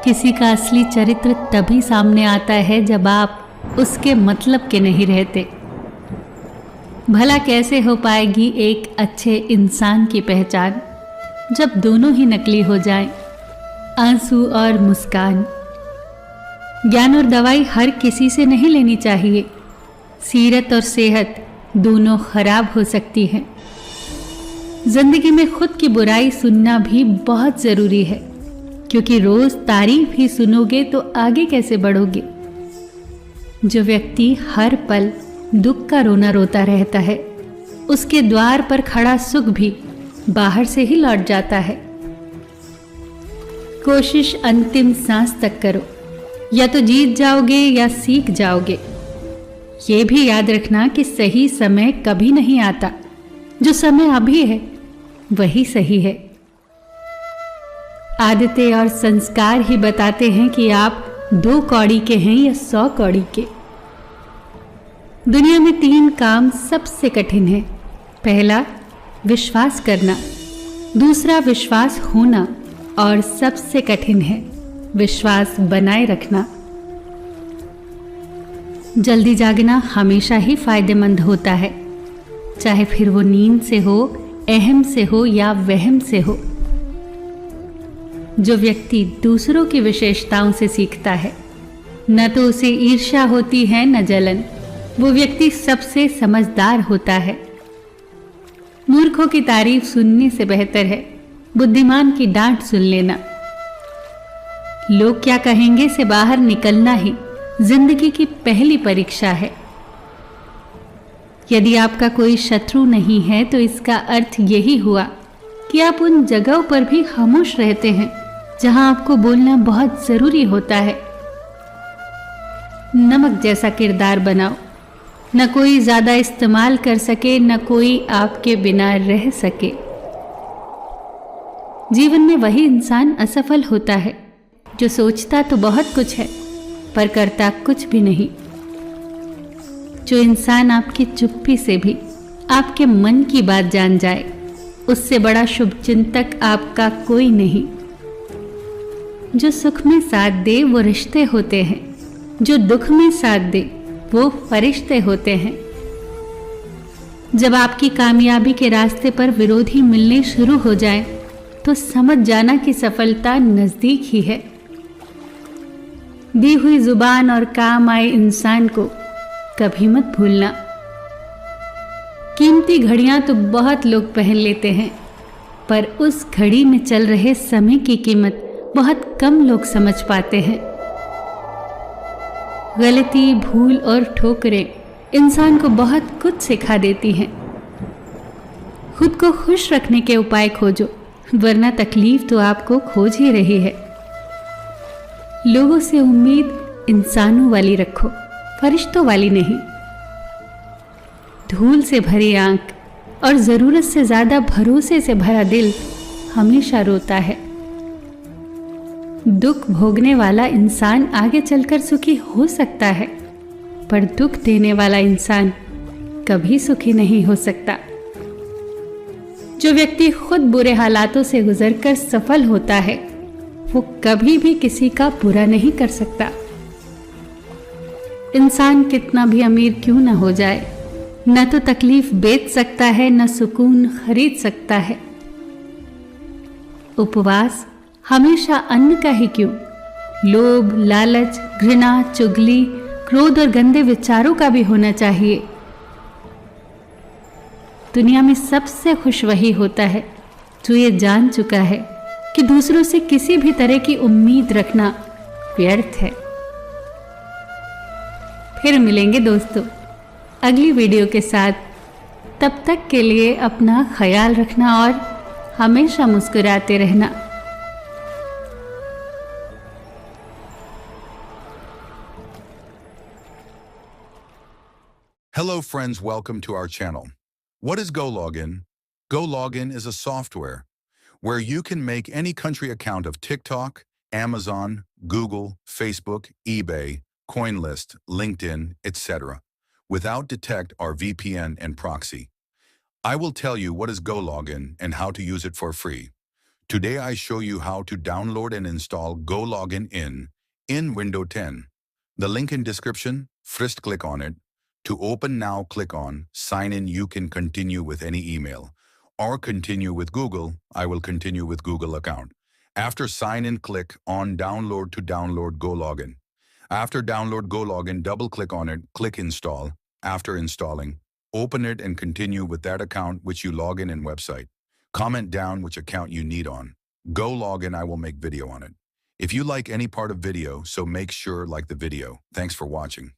किसी का असली चरित्र तभी सामने आता है जब आप उसके मतलब के नहीं रहते। भला कैसे हो पाएगी एक अच्छे इंसान की पहचान जब दोनों ही नकली हो जाएं, आंसू और मुस्कान। ज्ञान और दवाई हर किसी से नहीं लेनी चाहिए। सीरत और सेहत दोनों खराब हो सकती हैं। जिंदगी में खुद की बुराई सुनना भी बहुत जरूरी है, क्योंकि रोज तारीफ ही सुनोगे तो आगे कैसे बढ़ोगे। जो व्यक्ति हर पल दुख का रोना रोता रहता है, उसके द्वार पर खड़ा सुख भी बाहर से ही लौट जाता है। कोशिश अंतिम सांस तक करो, या तो जीत जाओगे या सीख जाओगे। ये भी याद रखना कि सही समय कभी नहीं आता। जो समय अभी है वही सही है। आदतें और संस्कार ही बताते हैं कि आप 2 कौड़ी के हैं या 100 कौड़ी के। दुनिया में 3 काम सबसे कठिन है। पहला, विश्वास करना। दूसरा, विश्वास होना। और सबसे कठिन है विश्वास बनाए रखना। जल्दी जागना हमेशा ही फायदेमंद होता है, चाहे फिर वो नींद से हो, अहम से हो या वहम से हो। जो व्यक्ति दूसरों की विशेषताओं से सीखता है, न तो उसे ईर्ष्या होती है न जलन, वो व्यक्ति सबसे समझदार होता है। मूर्खों की तारीफ सुनने से बेहतर है बुद्धिमान की डांट सुन लेना। लोग क्या कहेंगे से बाहर निकलना ही जिंदगी की पहली परीक्षा है। यदि आपका कोई शत्रु नहीं है तो इसका अर्थ यही हुआ कि आप उन जगहों पर भी खामोश रहते हैं जहां आपको बोलना बहुत जरूरी होता है। नमक जैसा किरदार बनाओ, न कोई ज्यादा इस्तेमाल कर सके, न कोई आपके बिना रह सके। जीवन में वही इंसान असफल होता है जो सोचता तो बहुत कुछ है पर करता कुछ भी नहीं। जो इंसान आपकी चुप्पी से भी आपके मन की बात जान जाए, उससे बड़ा शुभचिंतक आपका कोई नहीं। जो सुख में साथ दे वो रिश्ते होते हैं, जो दुख में साथ दे वो फरिश्ते होते हैं। जब आपकी कामयाबी के रास्ते पर विरोधी मिलने शुरू हो जाए तो समझ जाना कि सफलता नजदीक ही है। दी हुई जुबान और काम आए इंसान को कभी मत भूलना। कीमती घड़ियां तो बहुत लोग पहन लेते हैं, पर उस घड़ी में चल रहे समय की कीमत बहुत कम लोग समझ पाते हैं। गलती, भूल और ठोकरें इंसान को बहुत कुछ सिखा देती हैं। खुद को खुश रखने के उपाय खोजो, वरना तकलीफ तो आपको खोज ही रही है। लोगों से उम्मीद इंसानों वाली रखो, फरिश्तों वाली नहीं। धूल से भरी आंख और जरूरत से ज्यादा भरोसे से भरा दिल हमेशा रोता है। दुख भोगने वाला इंसान आगे चलकर सुखी हो सकता है, पर दुख देने वाला इंसान कभी सुखी नहीं हो सकता। जो व्यक्ति खुद बुरे हालातों से गुजरकर सफल होता है, वो कभी भी किसी का बुरा नहीं कर सकता। इंसान कितना भी अमीर क्यों न हो जाए, न तो तकलीफ बेच सकता है, न सुकून खरीद सकता है। उपवास हमेशा अन्न का ही क्यों, लोभ, लालच, घृणा, चुगली, क्रोध और गंदे विचारों का भी होना चाहिए। दुनिया में सबसे खुश वही होता है जो ये जान चुका है कि दूसरों से किसी भी तरह की उम्मीद रखना व्यर्थ है। फिर मिलेंगे दोस्तों अगली वीडियो के साथ। तब तक के लिए अपना ख्याल रखना और हमेशा मुस्कुराते रहना। Hello friends, welcome to our channel. What is GoLogin? GoLogin is a software where you can make any country account of TikTok, Amazon, Google, Facebook, eBay, CoinList, LinkedIn, etc. without detect or VPN and proxy. I will tell you what is GoLogin and how to use it for free. Today I show you how to download and install GoLogin in Windows 10. The link in description, first click on it. To open now, click on Sign in. You can continue with any email or continue with Google. I will continue with Google account. After sign in, click on Download to download GoLogin. After download GoLogin, double click on it, click Install. After installing, open it and continue with that account which you log in website. Comment down which account you need on. GoLogin, I will make video on it. If you like any part of video, so make sure like the video. Thanks for watching.